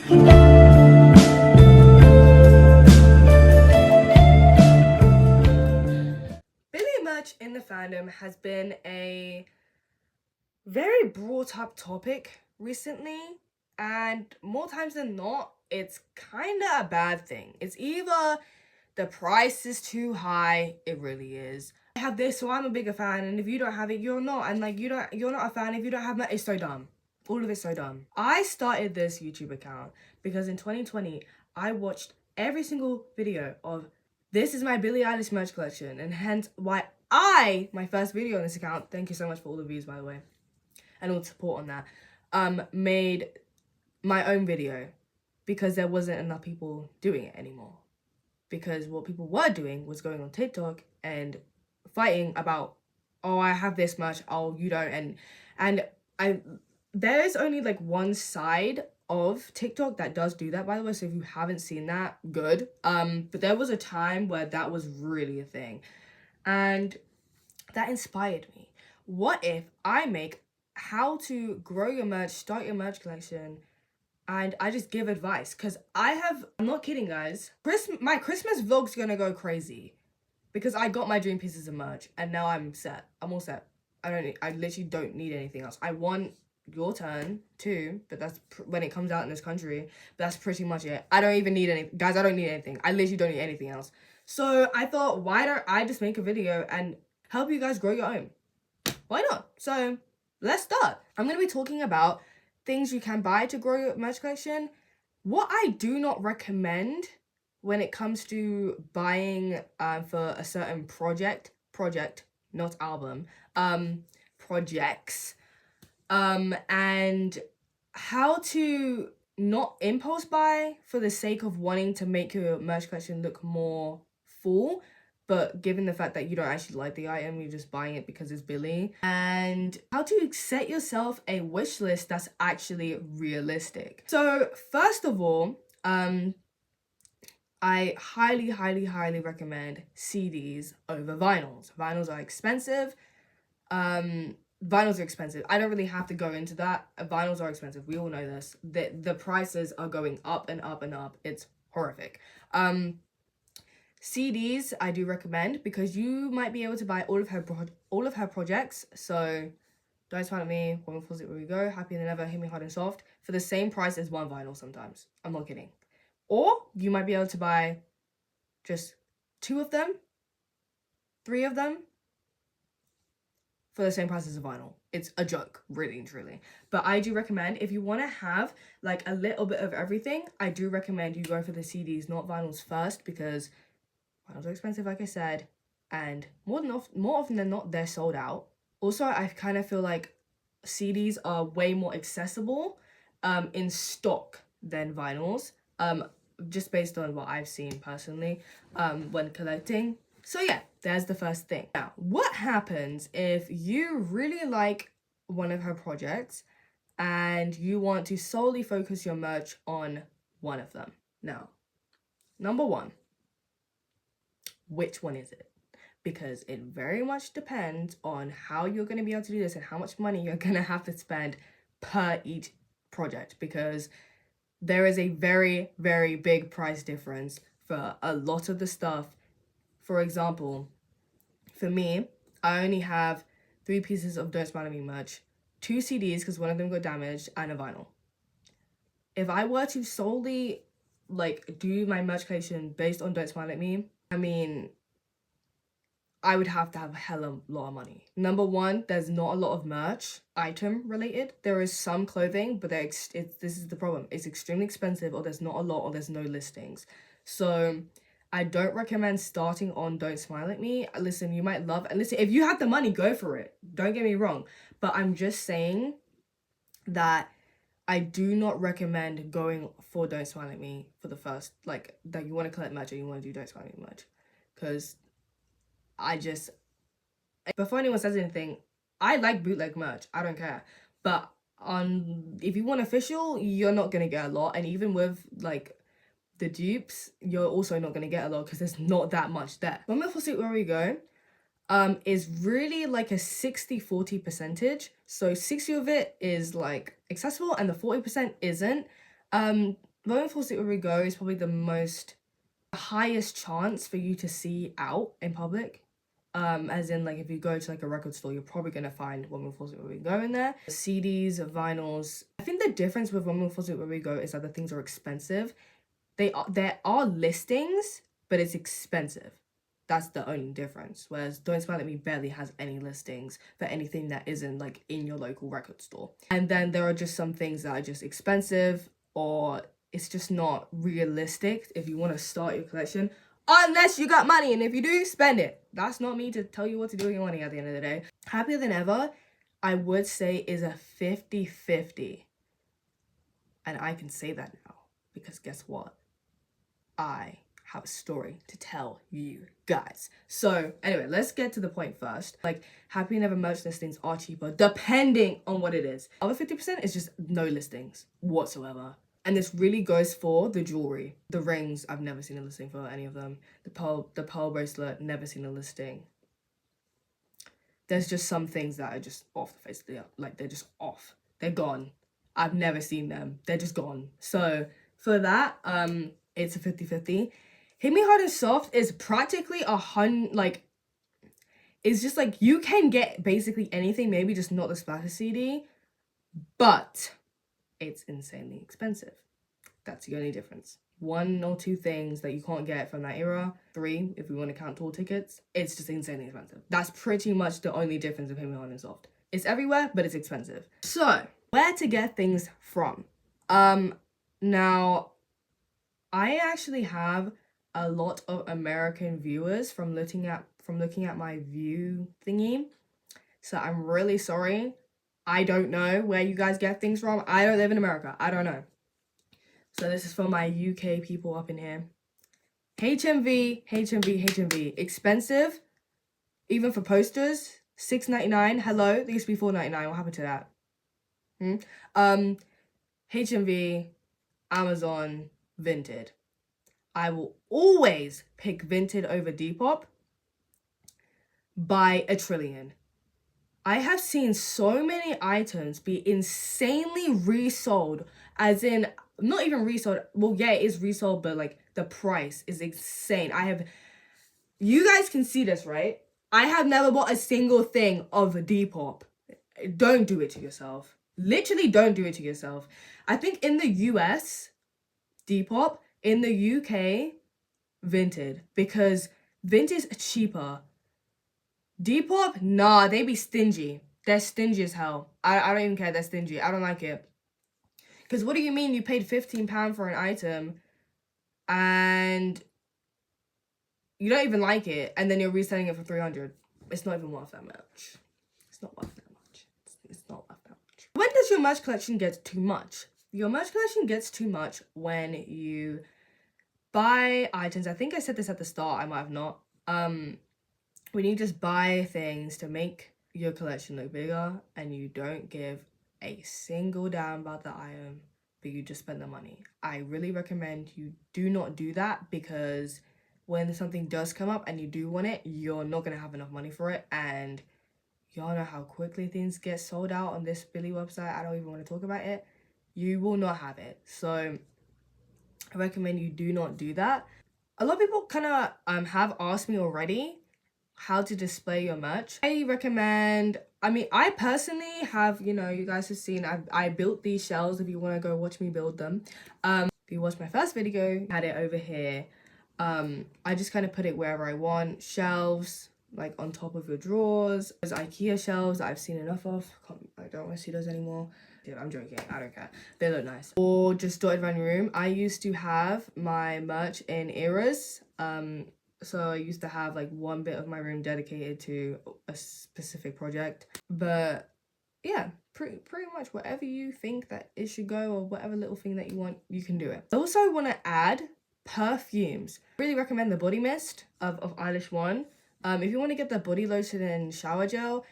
Billie merch in the fandom has been a very brought up topic recently, and more times than not, it's kind of a bad thing. It's either the price is too high, it really is. I have this, so I'm a bigger fan, and if you don't have it, you're not, and like you're not a fan if you don't have it. It's so dumb. All of it's so dumb. I started this YouTube account because in 2020 I watched every single video of this is my Billie Eilish merch collection, and hence why my first video on this account, thank you so much for all the views by the way, and all the support on that, made my own video because there wasn't enough people doing it anymore. Because what people were doing was going on TikTok and fighting about, oh, I have this much, oh, you don't, and there's only like one side of TikTok that does do that, by the way, so if you haven't seen that, good. But there was a time where that was really a thing, and that inspired me. What if I make how to grow your merch, start your merch collection, and I just give advice? Because I'm not kidding, guys, my Christmas vlog's gonna go crazy because I got my dream pieces of merch and now I'm all set. I literally don't need anything else. I want your turn too, but that's when it comes out in this country. But that's pretty much it. I don't even need any, guys, I don't need anything. I literally don't need anything else. So I thought, why don't I just make a video and help you guys grow your own? Why not? So let's start. I'm gonna be talking about things you can buy to grow your merch collection. What I do not recommend when it comes to buying for a certain project, not album, projects, and how to not impulse buy for the sake of wanting to make your merch collection look more full, but given the fact that you don't actually like the item, you're just buying it because it's Billie. And how to set yourself a wish list that's actually realistic. So first of all, I highly recommend CDs over vinyls. Vinyls are expensive. I don't really have to go into that. Vinyls are expensive. We all know this. The prices are going up and up and up. It's horrific. CDs I do recommend because you might be able to buy all of her projects. So Don't Smile at Me, Woman Falls It Where We Go, Happy and Never, Hit Me Hard and Soft for the same price as one vinyl sometimes. I'm not kidding. Or you might be able to buy just 2 of them, 3 of them for the same price as a vinyl. It's a joke, really and truly. But I do recommend, if you want to have like a little bit of everything, I do recommend you go for the CDs, not vinyls first, because vinyls are expensive, like I said, and more often than not, they're sold out. Also, I kind of feel like CDs are way more accessible in stock than vinyls, just based on what I've seen personally when collecting. So yeah, there's the first thing. Now, what happens if you really like one of her projects and you want to solely focus your merch on one of them? Now, number one, which one is it? Because it very much depends on how you're going to be able to do this and how much money you're going to have to spend per each project, because there is a very big price difference for a lot of the stuff. For example, for me, I only have 3 pieces of Don't Smile at Me merch, 2 CDs because one of them got damaged, and a vinyl. If I were to solely like do my merch collection based on Don't Smile at Me, I mean, I would have to have a hella lot of money. Number one, there's not a lot of merch item related. There is some clothing, but this is the problem. It's extremely expensive, or there's not a lot, or there's no listings. So I don't recommend starting on Don't Smile at Me. Listen, you might love, and listen, if you have the money, go for it. Don't get me wrong. But I'm just saying that I do not recommend going for Don't Smile at Me for the first, like, that you want to collect merch or you want to do Don't Smile at Me merch. Because before anyone says anything, I like bootleg merch. I don't care. But if you want official, you're not going to get a lot. And even with, like, the dupes, you're also not going to get a lot because there's not that much there. Woman Falls It Where We Go is really like a 60-40 percentage. So 60 of it is like accessible and the 40% isn't. Voting for Sit Where We Go is probably the highest chance for you to see out in public. As in, like, if you go to like a record store, you're probably gonna find Women Force It Where We Go in there. CDs, vinyls. I think the difference with Women Force It Where We Go is that the things are expensive. There are listings, but it's expensive. That's the only difference. Whereas Don't Smile at Me barely has any listings for anything that isn't like in your local record store. And then there are just some things that are just expensive, or it's just not realistic if you want to start your collection, unless you got money. And if you do, spend it. That's not me to tell you what to do with your money at the end of the day. Happier Than Ever, I would say, is a 50-50. And I can say that now because guess what? I have a story to tell you guys. So anyway, let's get to the point first. Like, Happy Never merch listings are cheaper depending on what it is. Other 50% is just no listings whatsoever. And this really goes for the jewelry. The rings, I've never seen a listing for any of them. The pearl bracelet, never seen a listing. There's just some things that are just off the face of the earth. Like, they're just off. They're gone. I've never seen them. They're just gone. So for that, it's a 50-50. Hit Me Hard and Soft is practically it's just like you can get basically anything, maybe just not the Splatter CD, but it's insanely expensive. That's the only difference. 1 or 2 things that you can't get from that era. 3, if we want to count tour tickets. It's just insanely expensive. That's pretty much the only difference of Hit Me Hard and Soft. It's everywhere, but it's expensive. So, where to get things from? Now, I actually have a lot of American viewers from looking at my view thingy. So I'm really sorry. I don't know where you guys get things from. I don't live in America. I don't know. So this is for my UK people up in here. HMV. Expensive. Even for posters. $6.99. Hello. They used to be $4.99. What happened to that? HMV, Amazon, Vinted. I will always pick Vinted over Depop by a trillion. I have seen so many items be insanely resold, as in, not even resold. Well, yeah, it is resold, but like the price is insane. You guys can see this, right? I have never bought a single thing of Depop. Don't do it to yourself. Literally, don't do it to yourself. I think in the US, Depop. In the UK, Vinted, because Vinted's cheaper. Depop, nah, they be stingy. They're stingy as hell. I don't even care, they're stingy. I don't like it. Because what do you mean you paid £15 for an item and you don't even like it, and then you're reselling it for 300? It's not even worth that much. It's not worth that much. It's not worth that much. When does your merch collection get too much? Your merch collection gets too much when you buy items. I think I said this at the start, I might have not. When you just buy things to make your collection look bigger and you don't give a single damn about the item, but you just spend the money. I really recommend you do not do that, because when something does come up and you do want it, you're not going to have enough money for it. And y'all know how quickly things get sold out on this Billie website. I don't even want to talk about it. You will not have it. So I recommend you do not do that. A lot of people kind of have asked me already how to display your merch. I recommend, I personally have, you guys have seen, I built these shelves. If you want to go watch me build them. If you watched my first video, I had it over here. I just kind of put it wherever I want. Shelves, like on top of your drawers. There's IKEA shelves that I've seen enough of. I don't want to see those anymore. Dude, I'm joking. I don't care. They look nice. Or just dotted around your room. I used to have my merch in eras. So I used to have like one bit of my room dedicated to a specific project. But yeah, pretty much whatever you think that it should go, or whatever little thing that you want, you can do it. I also want to add perfumes. Really recommend the body mist of Eilish One. If you want to get the body lotion and shower gel,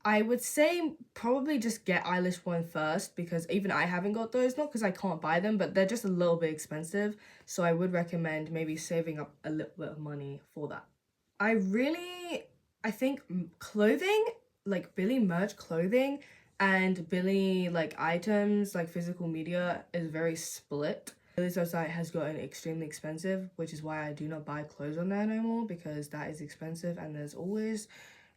I would say probably just get Eilish One first, because even I haven't got those. Not because I can't buy them, but they're just a little bit expensive. So I would recommend maybe saving up a little bit of money for that. I think clothing, like Billie merch clothing and Billie like items, like physical media, is very split. Billie's website has gotten extremely expensive, which is why I do not buy clothes on there no more, because that is expensive, and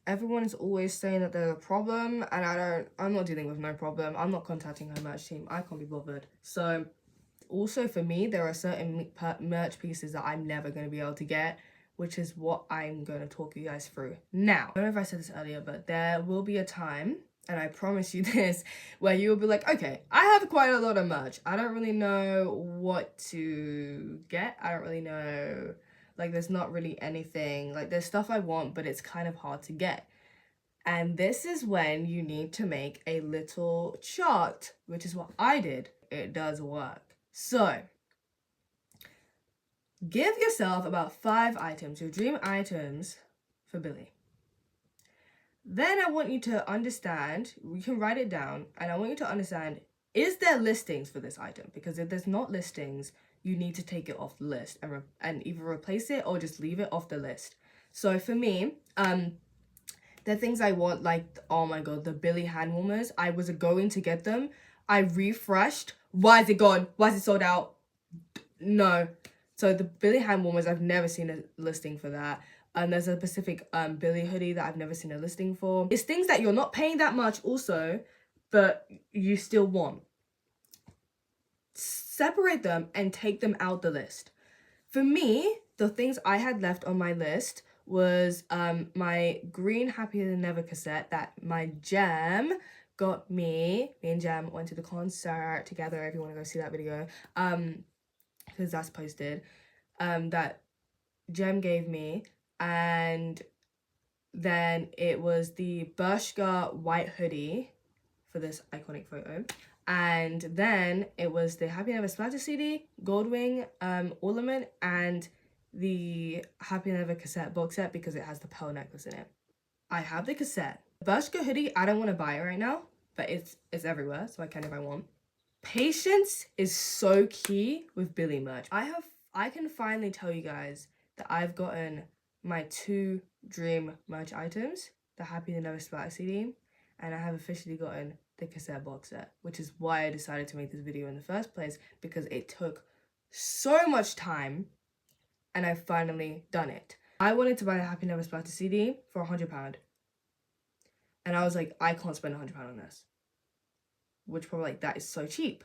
everyone is always saying that there's a problem, and I'm not dealing with no problem. I'm not contacting her merch team. I can't be bothered. So also for me, there are certain merch pieces that I'm never going to be able to get, which is what I'm going to talk you guys through now. I don't know if I said this earlier, but there will be a time, and I promise you this, where you will be like, okay, I have quite a lot of merch. I don't really know what to get. I don't really know, like, there's not really anything. Like, there's stuff I want, but it's kind of hard to get. And this is when you need to make a little chart, which is what I did. It does work. So, give yourself about 5 items, your dream items for Billie. Then I want you to understand, you can write it down, and I want you to understand, is there listings for this item? Because if there's not listings, you need to take it off the list and either replace it or just leave it off the list. So for me, the things I want, like, oh my god, the Billie hand warmers, I was going to get them. I refreshed. Why is it gone? Why is it sold out? No. So the Billie hand warmers, I've never seen a listing for that. There's a specific Billie hoodie that I've never seen a listing for. It's things that you're not paying that much also, but you still want. Separate them and take them out the list. For me, the things I had left on my list was my green Happier Than Never cassette that my Jam got me. Me and Jam went to the concert together. If you want to go see that video, because that's posted, that Jem gave me. And then it was the Bershka white hoodie for this iconic photo. And then it was the Happy Never Splatter CD, Goldwing ornament, and the Happy Never cassette box set because it has the pearl necklace in it. I have the cassette. Bershka hoodie, I don't want to buy it right now, but it's everywhere, so I can if I want. Patience is so key with Billie merch. I can finally tell you guys that I've gotten my 2 dream merch items, the Happy Never Splatter CD, and I have officially gotten the cassette box set, which is why I decided to make this video in the first place, because it took so much time and I've finally done it. I wanted to buy the Happy Never Splatter CD for £100, and I was like, I can't spend £100 on this, which probably, like, that is so cheap.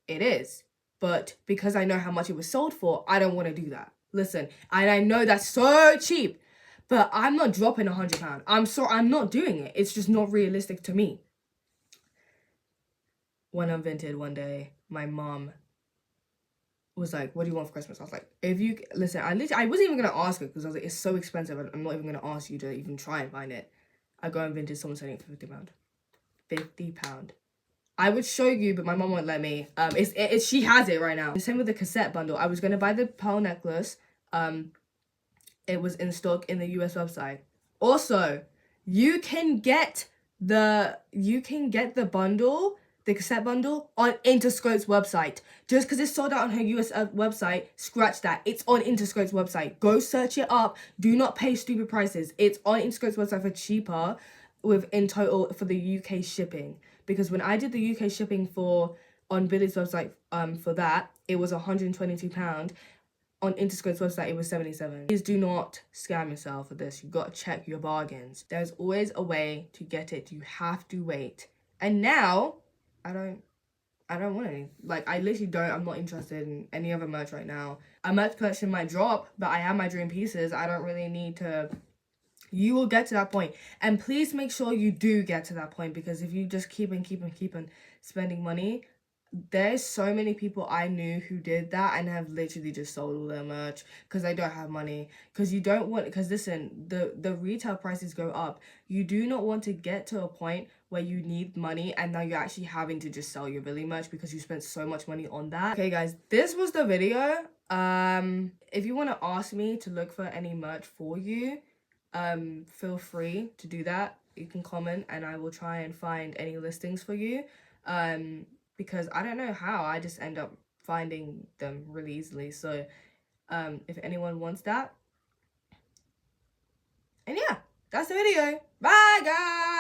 It is, but because I know how much it was sold for, I don't want to do that. Listen, and I know that's so cheap, but I'm not dropping £100. I'm not doing it. It's just not realistic to me. When I'm vinted one day, my mom was like, what do you want for Christmas? I was like, if you, listen, I wasn't even going to ask her because I was like, it's so expensive. I'm not even going to ask you to even try and find it. I go and vinted, someone selling it for £50. £50. I would show you, but my mom won't let me. She has it right now. The same with the cassette bundle. I was gonna buy the pearl necklace. It was in stock in the US website. Also, you can get the bundle, the cassette bundle, on Interscope's website. Just because it's sold out on her US website, scratch that. It's on Interscope's website. Go search it up. Do not pay stupid prices. It's on Interscope's website for cheaper, in total for the UK shipping. Because when I did the UK shipping on Billie's website for that, it was £122. On Interscope's website, it was £77. Please do not scam yourself with this. You've got to check your bargains. There's always a way to get it. You have to wait. And now, I don't want any. Like, I literally don't. I'm not interested in any other merch right now. A merch collection might drop, but I have my dream pieces. I don't really need to. You will get to that point, and please make sure you do get to that point, because if you just keep on spending money, there's so many people I knew who did that and have literally just sold all their merch because they don't have money. Because listen, the retail prices go up. You do not want to get to a point where you need money and now you're actually having to just sell your Billie merch because you spent so much money on that. Okay guys, this was the video. If you want to ask me to look for any merch for you, feel free to do that. You can comment and I will try and find any listings for you, because I don't know how, I just end up finding them really easily. So if anyone wants that, and yeah, that's the video. Bye guys.